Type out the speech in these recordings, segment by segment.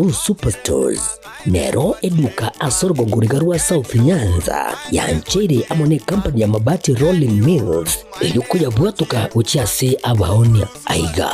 Superstores nero eduka asorgo nguriga rwa South Nyanza yanchere amone company ya mabati Rolling Mills eyuko yabwatuka ucyase abahonia aiga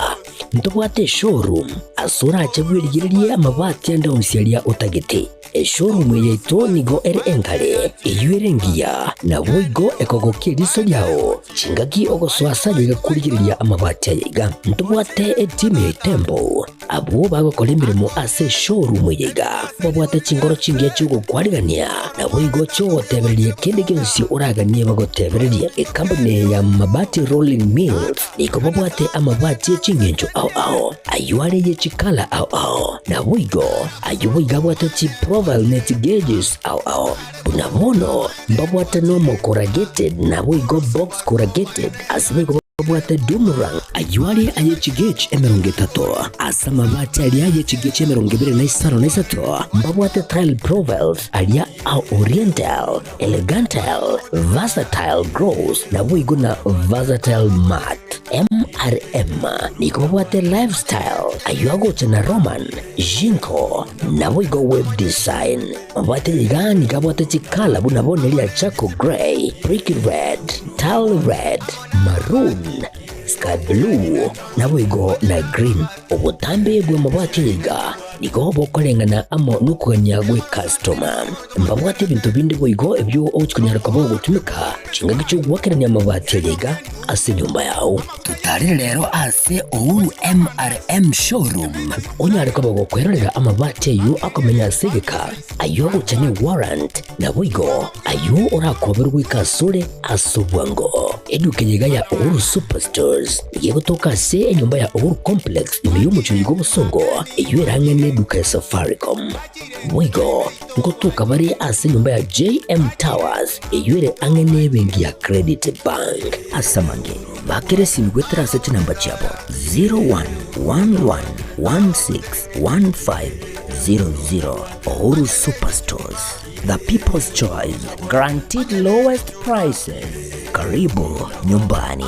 ntobwate showroom asura achabwirigiriye amabati anda unsyalia utagete showroom yeto nigo enkale eyuerengia na boigo ekogokie riso lyao chingagi ogoswasaje gakurigiriya amabati aiga ntobwate team Tembo abo bagakora imirimo ase showroom yiga babwate chingoro chingiye cyugo kwarigania na boigo cyo tebereye kende gensi uraganie bagotebereye company ya mabati Rolling Mills niko babwate amabati chingenjo ao ayuare ye chikala ao na boigo ayuiga bwate chi profile net gauges ao bunabono babwate no corrugated na boigo box corrugated asibigo babwate Dumarang ayuare aye chigech emerongetato asa mabati ali aye chigech emerongibere na isaro na isato babwate tile profiles alia au oriental elegantal versatile gross na boigo na versatile mat MRM niko babwate lifestyle ayuago tena Roman Jinko na boigo web design babwate ligani kabwate chikala bunabone lia chako gray brick red tile red maroon sky blue na boigo na green obutambe bwe mabwate liga niko bokolengana amo nukuganya gwe customer mbabwate bintu bindi boigo ebyo ochikunyara kabo gutumika chinga gicho gwakeranya amabati liga ase nyumba yao tutari rero ase Uhuru MRM showroom onyare kabo gukwerera amabati yu akomenya segeka ayo guchane warrant na boigo ayo orakoberwa ikasure asubwango edukenyega ya Uhuru Superstores yego toka se enyumba ya Uhuru Complex imiyumucho yigo busongo iyo erangene duka ya Safaricom boigo ngotuka bari ase nyumba ya JM Towers iyo ere angene bengi ya Credit Bank asamange bakere simgwetera sechi namba chabo 0111161500 Uhuru Superstores, the people's choice, guaranteed lowest prices. Karibu nyumbani.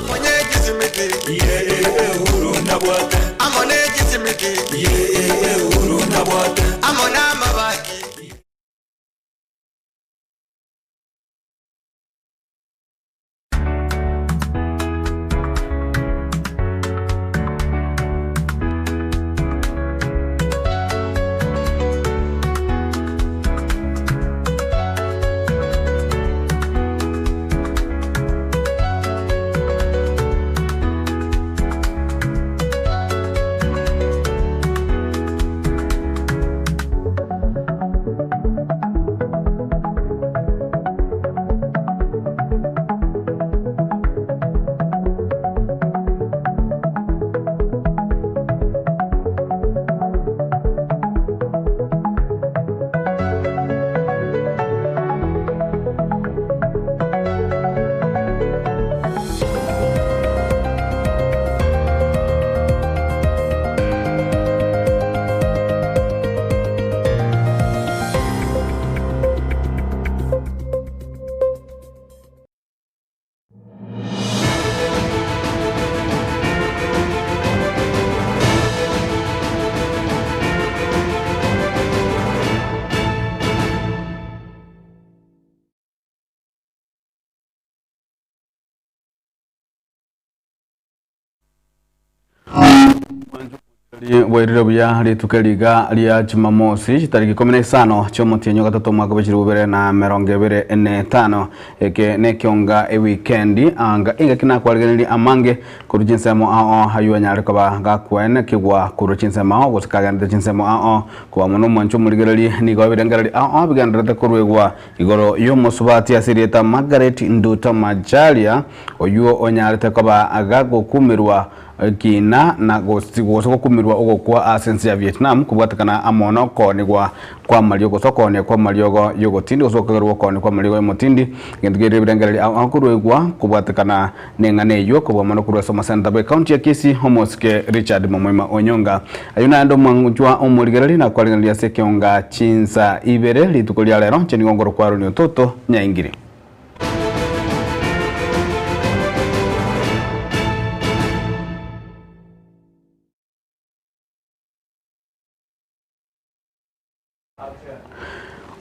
Wairiro bya litukeliga lya Jumamosi tariki 15 cy'omutenyo gatatu mwaka b'ikirubere na 2025 eke nekionga e weekend anga inga kina kwalgenili amange kurujinsemo ao hayuanya rekaba gakwene kigwa kurujinsemo ao gutakaganira jinsemo ao kwa muno mwancho muligerali nigo birengerali ao bigandira kurwegwa igoro yo musubati asirieta Margaret Nduta Majalia oyuo onyarete kaba agago kumirwa kina na gosoko kumirwa ugo kwa asensi ya Vietnam kubwatakana amono konigwa kwa maliogo sokone kwa maliogo yogo tindi osokerwa kone kwa maliogo motindi ngendgere birengerali akurwegwa kubwatakana nengane yo kubwa mono kurwa soma Santa Bay County ya Kisii homoske Richard Momwema Onyonga ayuna ndo mwanjwa omurigerali na kwalingalia sekionga chinsa ibere litukolia lero cheni ngongoro kwa runi toto nyaingiri.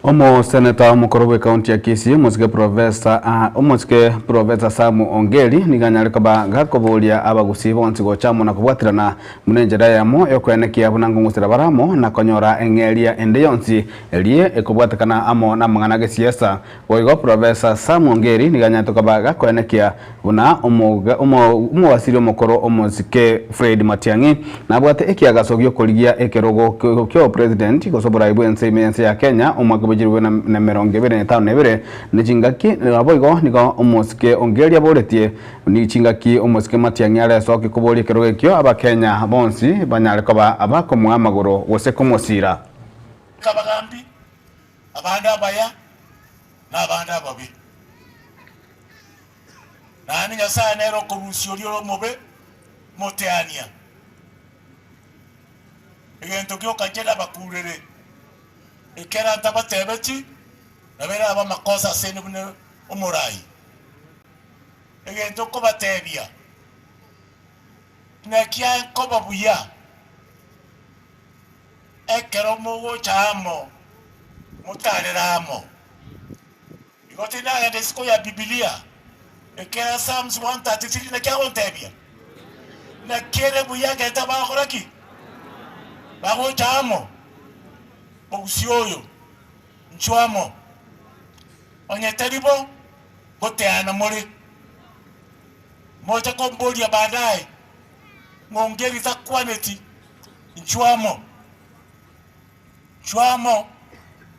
Omo Senator mukorowe county ya Kisii musike Professor Samu Ongeri niganyarikaba gakoboria abagusi bonsi gochamo na kubwatirana munenjera yamo yokwenekia bunangungusira baramo na konyora engeria ende yonsi elie ekubwatikana amo na mangana gesiasa oigo Professor Samu Ongeri niganyatokaba gakwenekia buna omo wasiri omukoro omuzike Fred Matiang'i na bwate ekiagasogyo koligia ekerogo kyo president gosobora ibwense imense ya Kenya omwakabujirwe na 25 ni chingaki aboigo nigo omosike Ongeri aboretie ni chingaki omosike Matiang'i aresoke kubori kerogo kyo abakenya bonsi banyare koba abakomwa amagoro wose komosira kabagambi abanda abaya na abanda ababi nani Nyasaye nero kurusyo lyo mobe moteania egento kyo kagenda bakurere ekera tabatebeti nabera aba makosa sene bune umurai egento ko batebia na kia ko babuya ekero mugo chamo mutareramo igoti na ndesko ya Biblia ekera Psalms 133 na kia ontebia na kere buya geta ba khoraki bago chamo Ogusioyo nchwamo onye teribo boteana mori moja kombolia baadaye ngongeri za quality nchwamo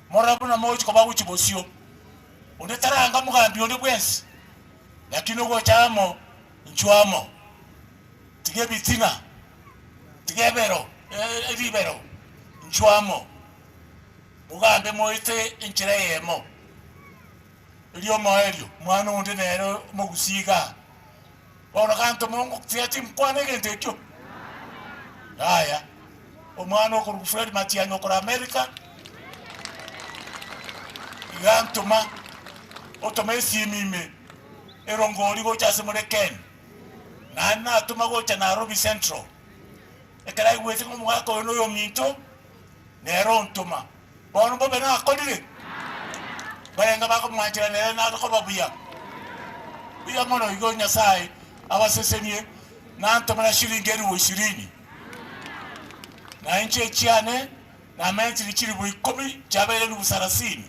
morabuna moja kwa bagu chibosio unetaranga mugambi onde bwensi lakini ugo chamo nchwamo tigebitina tigebero eribero nchwamo ugambe moite inchire yemo elio moelio mwana unde nero mogusiga bona kanto mongo tiati mpwane gentekyo haya omwana okuru Fred Matiang'i okora America igantuma otomesi mime erongori gocha semureken na atuma gocha Nairobi Central ekara igwete ko mwako no yo minto nero ntuma bono bobe na akodire barenga bako mwachira nere na ko babuya biya mono igo Nyasaye abasesenie na ntoma na shilingeri wo 20 na inche chiane na menti chiri bo 10 jabele lu 30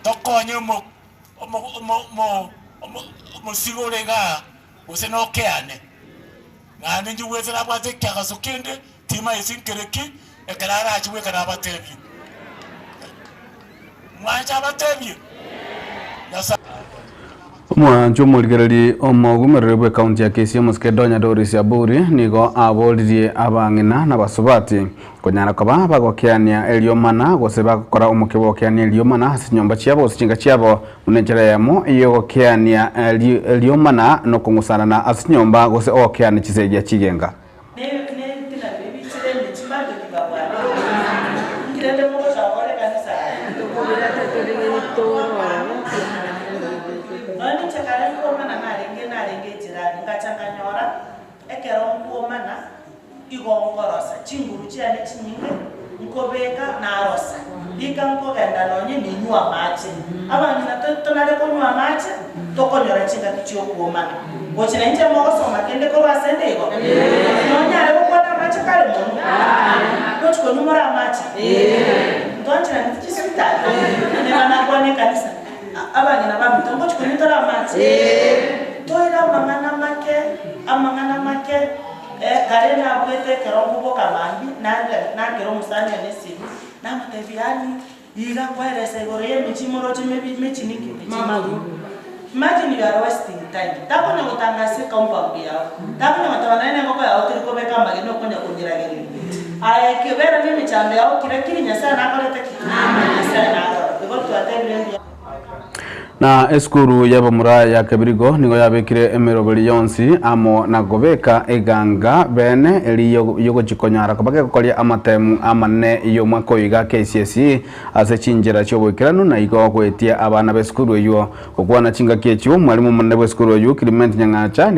tokonye mo sigorega useno keane na ninji wezera bwate kyakaso kende tima isinkereki ekarara achiwe kana batebi mwacha batebi Mwanjo mulgereri omogumererwe county ya Kisii musike Donya Doris Aburi nigo abolirie abang'ina na basubati konyara koba bagokiania eliomana gose bakora omukibokiania eliomana hasinyomba chiabo sichinga chiabo unenjera yamo iyo gokiania eliomana no kungusana na asinyomba gose okiani chisegia chigenga igongorosa chinguru cyane chinyinge nkobeka na rosa ikanko genda nonye ninywa mache abantu natonale kunywa mache tokonyora chinga kichyo kuomana gochina nje moso makende ko basendego nonya ale kokona mache kale mungu notiko numora mache ndonjira ndichisita ne bana kwane kanisa abanye nabamu tongo chikunitora mache toira amangana make karena abwete kerongo boka mambi na kero musani anesini na matebiani iga kwerese gore michimoro chimebi mechiniki michimaru imagine you are wasting time tapona gutangase compound yao tapona matawana ngoko ya otiri kobeka magino konya kunjirageri aya kibera mimi chambe yao kile Nyasaye na akolete kitu Nyasaye na aro because to attend Na eskuru y'abamura ya Kebirigo nigo yabekire emeroberi yonsi amo na gobeka eganga bene eli yogo chikonyara kabage kokolia amatemu amane iyo makoiga KCSE ase chinjira cyobokirano na igo kwetia abana beskuru yo kokwana chinga kechu mwalimu munne beskuru yo Clement Nyangacha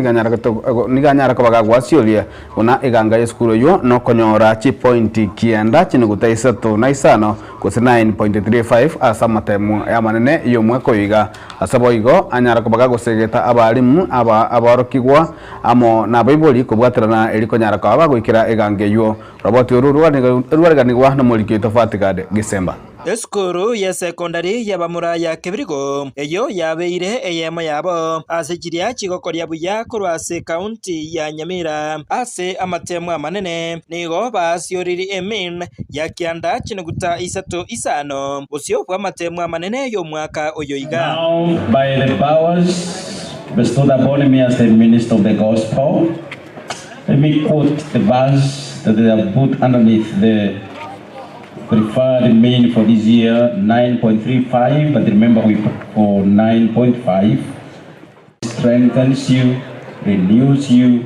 niganyara kabaga gwasiolia ona eganga yeskuru yo no konyora chi point kienda chinuguta isato na isano kose 9.35 asa matemu amanene iyo makoiga asaboigo anyara kubaga gusegeta abalimu abarokigwa amo na Bible kubwatirana eliko nyara kwa gwikira egange yo roboti ruruganiwa no muliki tofatikade Gisemba. Eskuru ya secondary ya bamura ya Kebirigo eyo yabeire eyemo yabo asejiria chigokoria buya kurwase county ya Nyamira ase amatemu amanene nigo basioriri emin ya kianda chinuguta isato isano usio kwa amatemu amanene yo mwaka oyoiga. Now by the powers bestowed upon me as the minister of the gospel, let me quote the verse that they have put underneath the preferred mean for this year, 9.35, but remember we put for 9.5. Strengthens you, renews you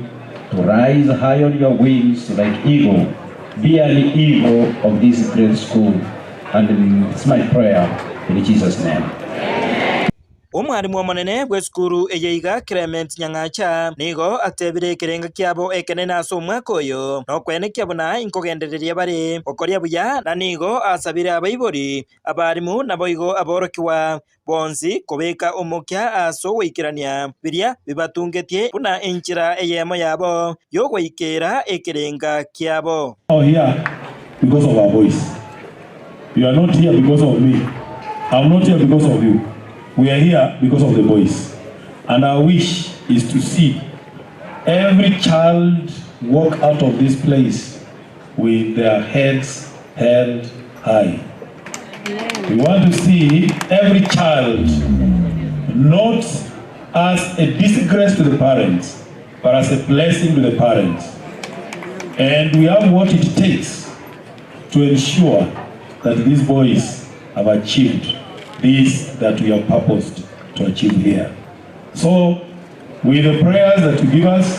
to rise high on your wings like eagle. Be an eagle of this great school. And it's my prayer in Jesus' name. Umwarimu omonene bw'eskuru eyeiga Clement Nyangacha nigo atebire ekerenga kiabo ekene naso omwaka oyo nokwenekia buna inkogendereria bare okoria buya na nigo asabire abaibori abarimu nabo igo aborokiwa bonsi kobeka omokia aso weikirania biria bibatungetie buna enchira eyemo yabo yogweikera ekerenga kiabo. Oh, here because of our voice. You are not here because of me. I'm not here because of you. We are here because of the voice. And our wish is to see every child walk out of this place with their heads held high. We want to see every child not as a disgrace to the parents, but as a blessing to the parents. And we have what it takes to ensure that these boys have achieved this that we have purposed to achieve here. So, with the prayers that you give us,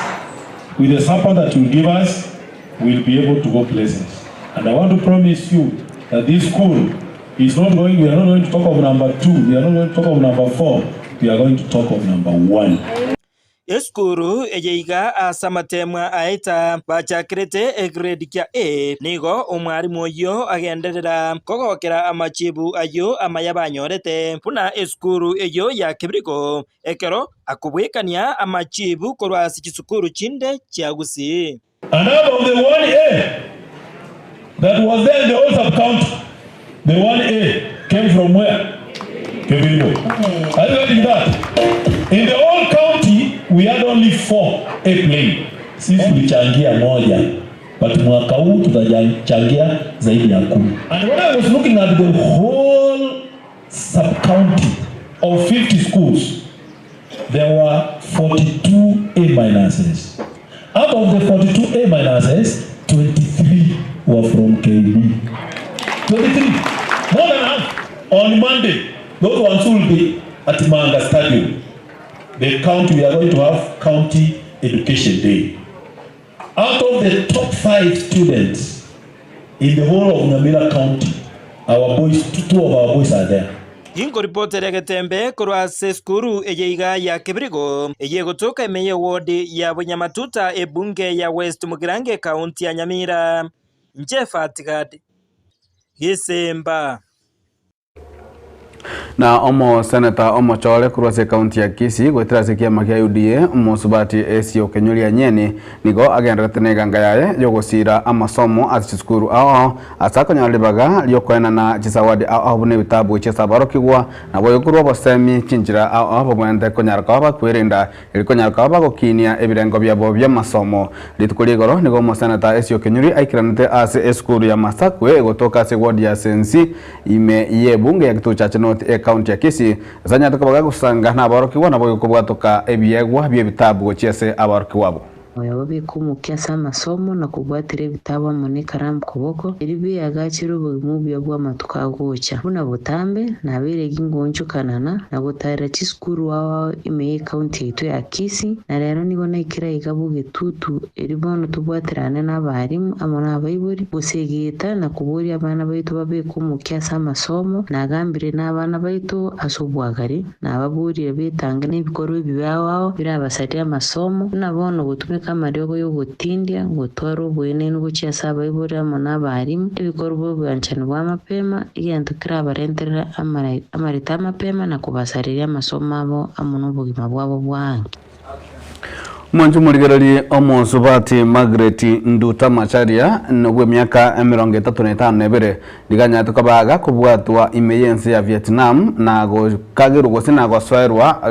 with the support that you give us, we'll be able to go places. And I want to promise you that this school is not going, we are not going to talk of number 2, we are not going to talk of number 4, we are going to talk of number 1. Eskuru eyeiga asamatemwa aeta bachakirete grade kya A nigo omwarimu oyo agenderera kogokera amachibu ayo amayabanyorete puna eskuru eyo ya Kebirigo ekero akubwekania amachibu korwasi chisukuru chinde chiagusi. And out of the 1A that was there in the old sub-county, the 1A came from where? Kebirigo. Are you getting that? In the old county, we had only 4 airplanes. Sisi tulichangia moja, but mwaka huu tutachangia zaidi ya 10. And when I was looking at the whole sub-county of 50 schools, there were 42 A-minuses. Out of the 42 A-minuses, 23 were from KB. 23, more than half. On Monday, those ones will be at Manga Stadium. The county, we are going to have County Education Day. Out of the top 5 students in the whole of Nyamira County, our boys, 2 of our boys are there. Ingo ripote regetembe kurwase skuru eyeiga ya Kebirigo eyegotoka emeye wodi ya Bunyamatuta ebunge ya West Mugirange County ya Nyamira. Njefatigad Gisemba. Na omo senata omo chole kurwase county ya Kisii gwetira sekia makia UDA omo subati esio kenyulia nyeni nigo agendera neganga yaye yogosira amasomo azisukuru ao asaka nyalibaga lyokwena na chisawadi ao bune bitabu chisabarokigwa na boyokurwa bosemi chinjira ao bogwende konyaraka kwirinda ilikonyaraka gokinia ebirengo byabo byamasomo litukuligoro nigo omo senata esio kenyuri aikiranite ase eskuru ya Masakwe gotoka se ward ya Sensi ime yebunge ya kitucha chenoti county ya Kisii zanya tukabaga gusanga na abarokiwa na boyo kubwatoka ebyegwa byebitabu chiese abarokiwabo. oyo babikumukia sa masomo na kubwatira ebitabo mune karamu kuboko eribi agachiro bumubyo bwa matuka gocha buna butambe na biregi ngonchukanana na gutara chiskuru wa ime county yetu ya Kisii na rero nibona ikira igabuge tutu eribono tubwatirane n'abarimu amona abayiburi gusegeta na kuburi abana baitu babikumukia sa masomo na gambire n'abana baitu asobwagari na ababuri bitanga n'ibikorwa bibaho birabasatia masomo nabona gutumika amaryogo yo gutindia gutwaro bwene n'ubucia saba iburi amona abarimu ibikorwa bwanchana bwa mapema igendukira abarenderera amarita mapema na kubasarira amasomo abo amuno bugima bwabo bwange. Mwanju murigereri omosubati Margaret Nduta Macharia nobwe myaka 35 nebere diganya tukabaga kubwatwa imeyensi ya Vietnam na go kagiru gosina go swairwa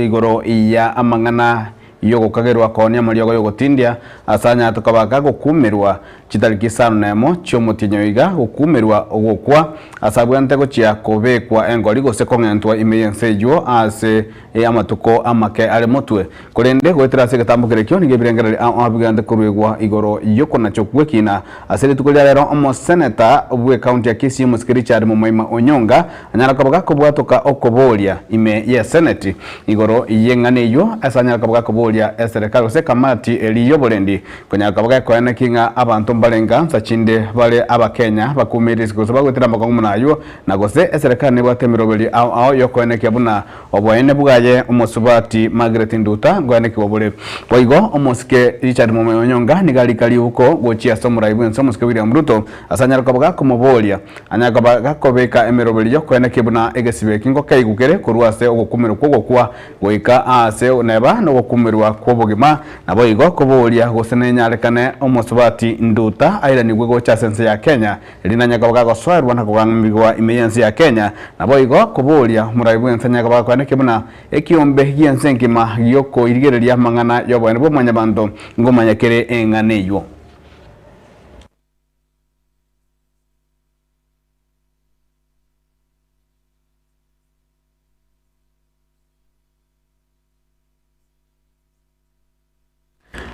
igoro iya amangana yogo kagerwa konya maryogo yogo tindia asanya tukabaga gukumirwa kitariki sano nemo cyomutinyoiga gukumirwa ogokwa asabwante go cia kobekwa engori gose kongentwa imeyensejo ase amatuko amake ari mutwe kurende gwetera se gatambukire kyo nigebirengereri abigande kurwegwa igoro yoko na chokwekina asere tukulya rero omo senator obwe county ya Kisii musikiri cyari mu Maima Onyonga anyara kabaga kubwatoka okobolia ime ya senate igoro yenganeyo asanya kabaga kobolia serikali se kamati eliyo bolendi kunya kabaga koene kinga abantu mbalenga sachinde bale abakenya bakumirize kusaba gwetera makongo nayo nagose serikali ne batemirobeli ao yokoene kyabuna obwene bwaye omosubati Margaret Nduta ngwane kibobole boigo omosike Richard Onyonga nigali kali uko gochia somura ibwenso mosike William Ruto asanyara kabaga komobolia anyaka kabaga kobeka emirobeli yokoene kibuna egesibe kingo kaigukere kurwase ogukumiro kogokwa goika ase neba no gukumirwa kwobugima na boigo kobolia gosene nyarekane omosubati Nduta aira ni gwego cha sense ya Kenya linanya kabaga goswarwa na kugambigwa imeyensi ya Kenya na boigo kobolia muraibwenso nyaka kabaga kwane kibuna ekiombe giensengima yoko irigereria mangana yobone bo manyabando ngomanya kere enganeyo.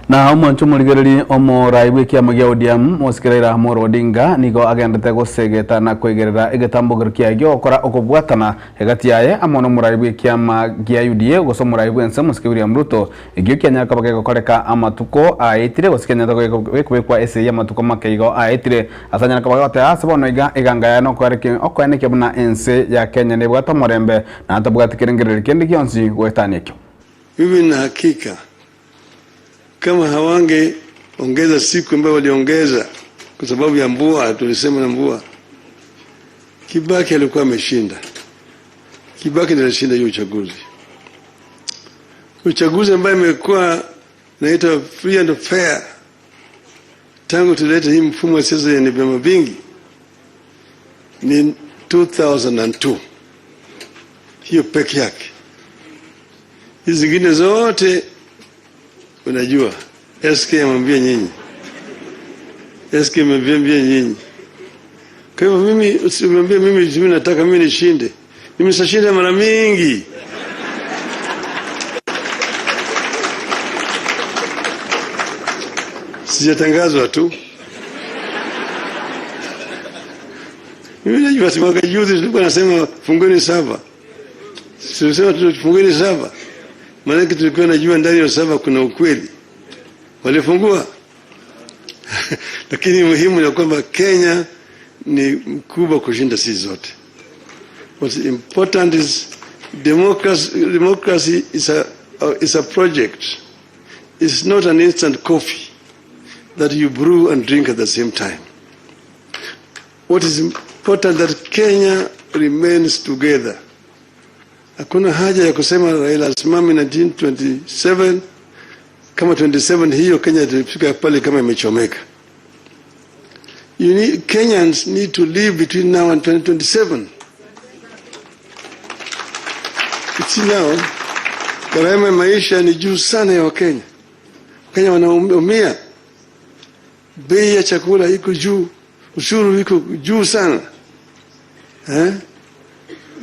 Na omoncho murigereri omo raibwe kia magia odiam moskerera Moro Odinga nigo agendete gosegeta na kwegerera egetambo kia gyo okora okobwatana hegati yaye amono muraibwe kia magia UDA goso muraibwe ense moske William Ruto egyo kenya kabage gokoreka amatuko aitire gosikenya kwa ese ya matuko makeigo aitire asanya kabage ate asebono iganga ya no kwareke okwane kebuna ense ya Kenya ne bwata morembe na atabwata kirengereri kendi kionsi gwetanekyo. Mimi na hakika kama hawange ongeza siku ambayo waliongeza kwa sababu ya mvua, tulisema na mvua, Kibaki alikuwa ameshinda. Kibaki ndiye alishinda hiyo uchaguzi. Uchaguzi ambayo imekuwa naita free and fair tangu tulete hii mfumo wa siasa yenye vyama vingi ni 2002. Hiyo peke yake. Hizi zingine zote unajua, SK amwambia nyinyi. SK amwambia nyinyi. Kwa hivyo mimi usimwambie mimi nataka mimi nishinde. Mimi nishinda mara mingi. Sijatangazwa tu. Mimi najua mwaka juzi tulikuwa nasema fungeni saba. Sisi fungeni saba. Maana tulikuwa najua ndani ya saba kuna ukweli. Walifungua. Lakini muhimu ni kwamba Kenya ni mkubwa kushinda sisi zote. What's important is democracy is a project. It's not an instant coffee that you brew and drink at the same time. What is important that Kenya remains together. Hakuna haja ya kusema Raila asimame 1927 kama 27 hiyo Kenya itafika pale kama imechomeka. Kenyans need to live between now and 2027. It's now. Gharama ya maisha ni juu sana ya Wakenya. Wakenya wanaumia. Bei ya chakula iko juu, ushuru iko juu sana.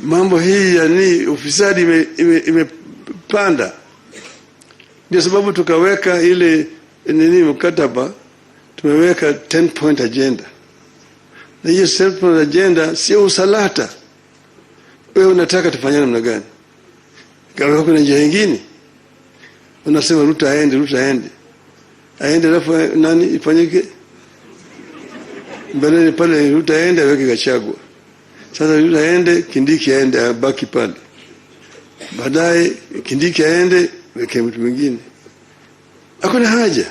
Mambo hii ya ufisadi imepanda. Ndio sababu tukaweka ile nini mkataba tumeweka 10 point agenda, na hiyo 10 point agenda sio usalata. Wewe unataka tufanye namna gani? Kama kuna njia nyingine unasema Ruto aende alafu nani ifanyike mbele pale, Ruto aende aweke Gachagua. Sasa Ruto aende, Kindiki aende, abaki pale, baadaye Kindiki aende weke mtu mwingine. Hakuna haja.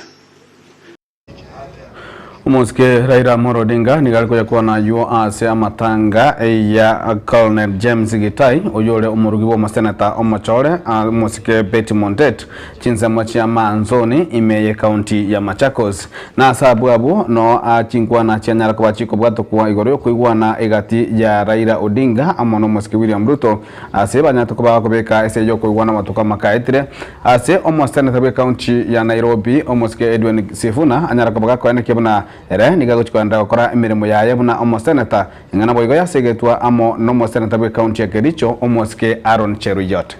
Umuske Raila Amolo Odinga nigalikuja kuona yuo ase amatanga ya Colonel James Gitai oyole umurugi wa masenata Omochole umuske Betty Montet chinsemo cha Manzoni imeye county ya Machakos na sababu no achingwa na chanyara kwa chiko bwato kwa igoro kuigwana egati ya Raila Odinga amono umuske William Ruto ase banyato kwa kubeka ese yo kuigwana matuka makaitire ase omosenata wa county ya Nairobi umuske Edwin Sifuna anyara kwa kwene kibuna ere nigago chikwanda gukora imirimo yaye buna omosenata ingana boigo yasegetwa amo no mosenata wa county ya Kericho omoske Aaron Cheruyot.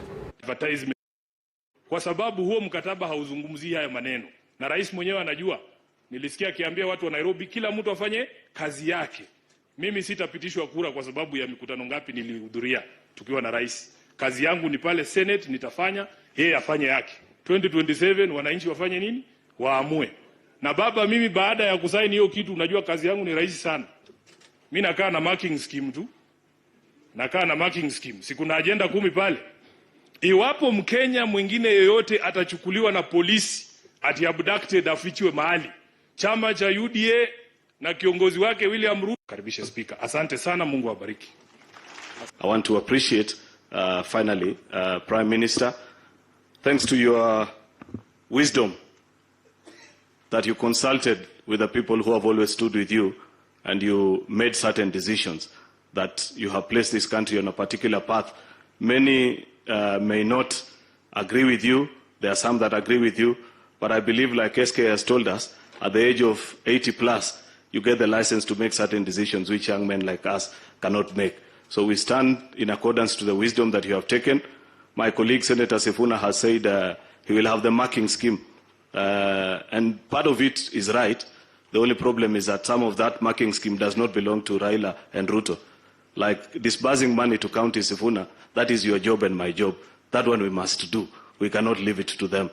Kwa sababu huo mkataba hauzungumzii haya maneno na rais mwenyewe anajua. Nilisikia akiambia watu wa Nairobi kila mtu afanye kazi yake. Mimi sitapitishwa kura kwa sababu ya mikutano ngapi nilihudhuria tukiwa na rais. Kazi yangu ni pale Senate nitafanya, yeye afanye yake. 2027 wananchi wafanye nini? Waamue. Na baba, mimi baada ya kusaini hiyo kitu, unajua kazi yangu ni rahisi sana. Mimi nakaa na marking scheme tu. Nakaa na marking scheme. Siku na agenda 10 pale. Iwapo Mkenya mwingine yeyote atachukuliwa na polisi ati abducted afichwe mahali, chama cha UDA na kiongozi wake William Ruto karibisha speaker. Asante sana, Mungu awabariki. I want to appreciate finally Prime Minister, thanks to your wisdom that you consulted with the people who have always stood with you and you made certain decisions that you have placed this country on a particular path. Many may not agree with you. There are some that agree with you. But I believe, like SK has told us, at the age of 80 plus, you get the license to make certain decisions which young men like us cannot make. So we stand in accordance to the wisdom that you have taken. My colleague, Senator Sifuna, has said he will have the marking scheme. And part of it is right. The only problem is that some of that marking scheme does not belong to Raila and Ruto. Like disbursing money to County Sifuna, that is your job and my job. That one we must do. We cannot leave it to them.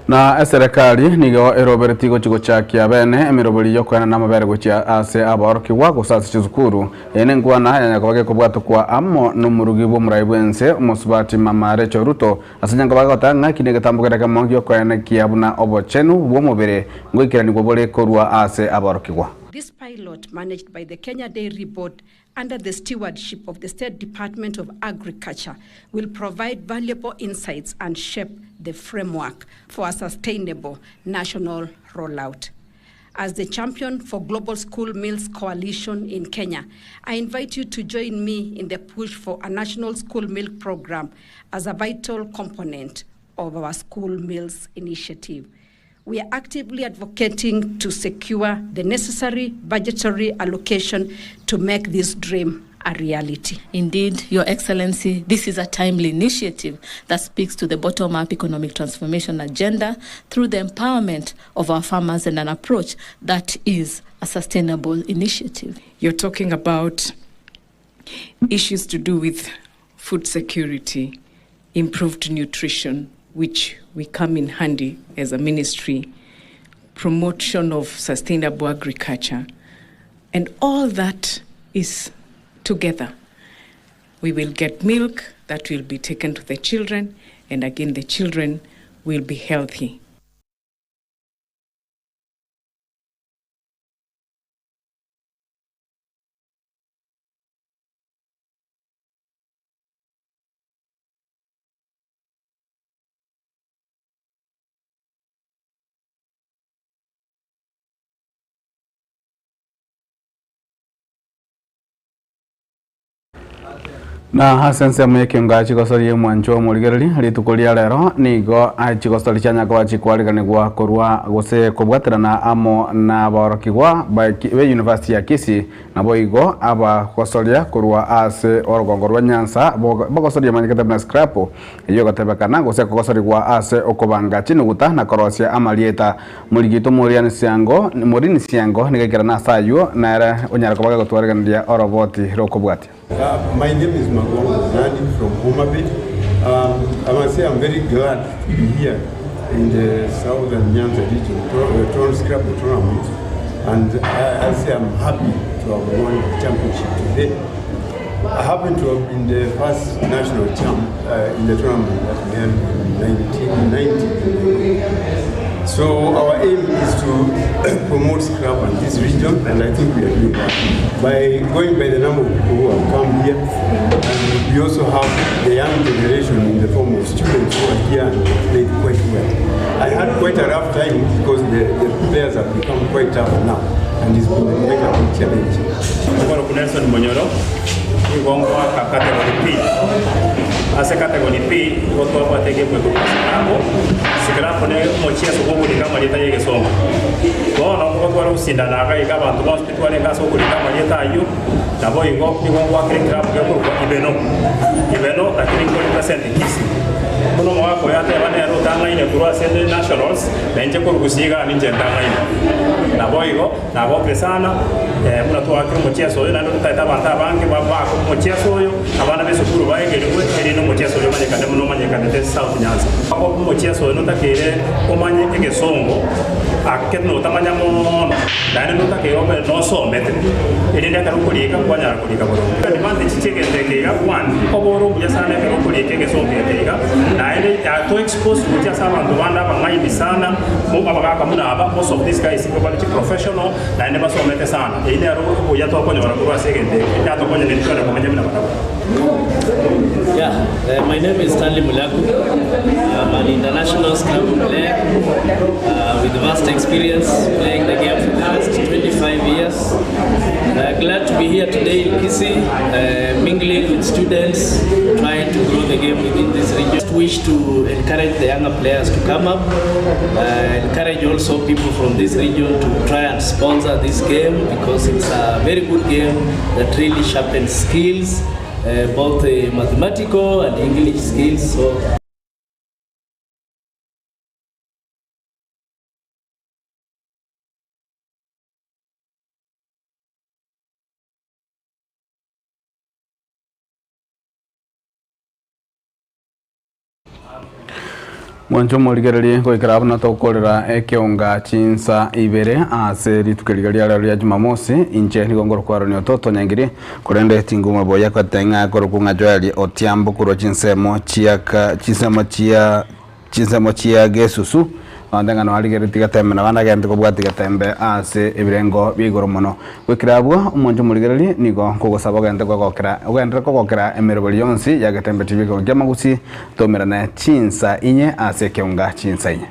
Na serikali nigo eroberti gochigo chakia bene emiroboli yokwana na mabere gochia ase aboroki wako sasa chizukuru ene ngwana yakobage kobwato kwa amo no murugi bo muraibwense umusubati mama Rachel Ruto asanyanga bagotanga kinege tambugera kamongi yokwana kiabuna obochenu bo mubere ngwikira nigo bole korwa ase aboroki wa. This pilot, managed by the Kenya Dairy Board under the stewardship of the State Department of Agriculture, will provide valuable insights and shape the framework for a sustainable national rollout. As the champion for Global School Meals Coalition in Kenya, I invite you to join me in the push for a national school meal program as a vital component of our school meals initiative. We are actively advocating to secure the necessary budgetary allocation to make this dream a reality. Indeed, Your Excellency, this is a timely initiative that speaks to the bottom-up economic transformation agenda through the empowerment of our farmers and an approach that is a sustainable initiative. You're talking about issues to do with food security, improved nutrition, which we come in handy as a ministry, promotion of sustainable agriculture, and all that is together. We will get milk that will be taken to the children, and again, the children will be healthy. na hasense mwekenga chigosori mwancho murigereri ritukuria rero nigo chigosori chanyako chikwareganigwa korwa gose kubwaterana amo na barokigwa be University ya Kisii na boigo aba gosoria korwa ase orogongo rwa Nyanza bogosoria manyikete na scrap iyo gatebekana gose gosorigwa ase okobanga chinuguta na korosia amalieta murigito muriani siango murini siango nigekera na sayo na era onyara kobaga gotwareganira oroboti rokobwati. My name is Magwangu Nandi from Homa Bay. I must say I'm very glad to be here in the southern Nyanza region, scrap tournament, and I say I'm happy to have won the championship today. I happen to have been the first national champ in the tournament that we held in 1990. So our aim is to promote scrap in this region, and I think we are doing that by going by the number of people who have come here. And we also have the young generation in the form of students who are here and played quite well. I had quite a rough time because the players have become quite tough now, and it's been quite a big challenge. Nelson Monyoro, Igongwa category P. As a category P, what we are taking for Sigrapo ne mochia sogo ni kama leta yake soma. Kwa na kwa usinda na kai kama tu hospital ne kaso ko kama leta ayu. Na boy ngo ni ngo kwa kile crap kwa ibeno lakini kwa present Kisii. Kuno mwa kwa yate bana ya rotanga ine kurwa sende nationals na nje kwa kusiga ninje ndanga ine. Na boy ngo na kwa presana muna tu akiri mochia soyo na ndo taita banta bangi baba ko mochia soyo abana besukuru bae gelwe elino mochia soyo manye kande muno manye kande South Nyanza. Ko mochia soyo no takere omanye egesongo aketno tamanya mo dane no takere obe no so mete elinde karukulika kwanya kulika boro mande chicheke ndeke ya one oboro buya sana karukulika egesongo yateka na ile to expose kutia sana ndo banda bangai sana mo abaga kamuna aba most of these guys are quality professional na ne baso mete sana ile aro buya to konyo rakura segende ya to konyo ne tore komenya mina bana. Yeah, my name is Stanley Mulaku. I'm an international Scrabble player with vast experience playing the game for the last 25 years. Glad to be here today in Kisii, mingling with students, trying to grow the game within this region. Just wish to encourage the younger players to come up, encourage also people from this region to try and sponsor this game because it's a very good game that really sharpens skills. Both mathematical and English skills. So mwancho murigereri goikara abana tokorera ekeonga chinsa ibere ase ritukerigaria rya Jumamosi inche nigongoro kwaro ni ototo nyangiri kurende tinguma boya kwatenga korokunga joali otiambo kuro chinsemo chia gesusu andanga no aligere tigatembe na bana gente ko bwati gatembe ase ibirengo bigoro muno gwikirabwo umonjo murigereri nigo kugosaba gente ko gokera emerobori yonsi ya gatembe tibiko jamagusi tomera na chinsa inye ase keunga chinsa inye.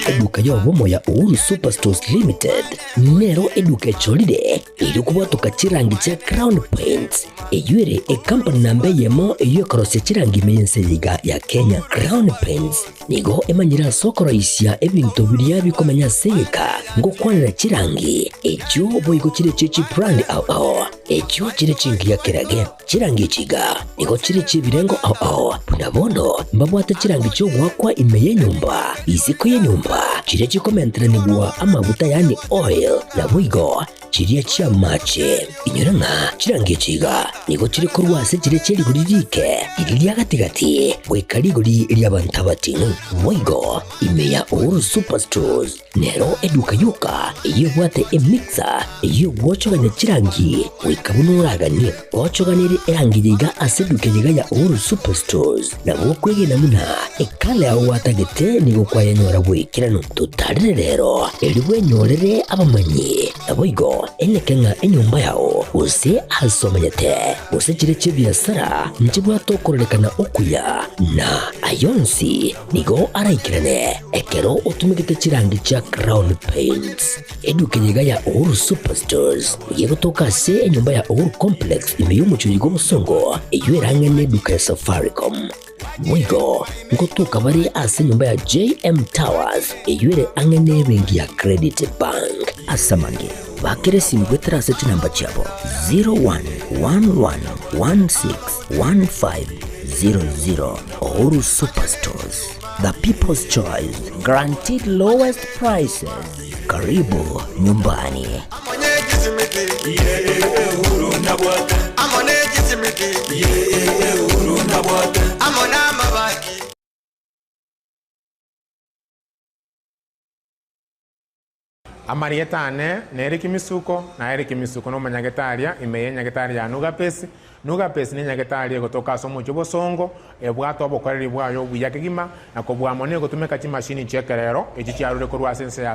Eduka ya womo ya Uhuru Superstores Limited nero eduka cholide ili kubwatuka chirangi cha Crown Paints eyuere company nambe yemo eyo korose chirangi meyense liga ya Kenya. Crown Paints nigo emanyira sokoro isia ebintu biria bikomanya seka ngo kwanira chirangi echo boyiko chire chichi brand au echo chire chingi ya kirage chirangi chiga nigo chire chibirengo au punabono mbabwata chirangi cyo gwakwa imeye nyumba iziko ye nyumba chire chikomentera nibwa amavuta yani oil na bwigo chiria chia mache inyuranga chirangi chiga nigo chire kurwase chire cheri guririke iriria gatigati wekari guri iri abantu batinu bwigo imeya Uhuru Superstores nero eduka yuka iyo bwate emixer iyo gwochoganya chirangi wikabunuraganie gwochoganire erangi yiga aseduke yiga ya Uhuru Superstores na gwokwege namuna ekale aho watagete nigo kwayanyora bwikirano tutarire rero eri bwenyorere abamanyi na bwigo ene kenga enyumba yao use asomanyete use chireche biasara njibwa tokorelekana okuya na ayonsi nigo araikirane ekero utumikite chirangi cha Crown Paints edukenyega ya Uhuru Superstores yego toka se enyumba ya Uhuru Complex imeyumucho yigo musongo eyuerange ne duka ya Safaricom mwigo ngotuka bari ase nyumba ya JM Towers eyuere angene bengi ya Credit Bank asamange bakere simgwetera seti namba chabo 0111161500 Uhuru Superstores, the people's choice, guaranteed lowest prices. Karibu nyumbani. Amarietane neri kimisuko na eri kimisuko no manyagetaria imeye nyagetaria nugapesi ni nyagetaria gotoka somo chobosongo ebwato obokoreri bwayo buyakegima na kobwa mone gotumeka chimashini chekerero echi chiarure korwa sense ya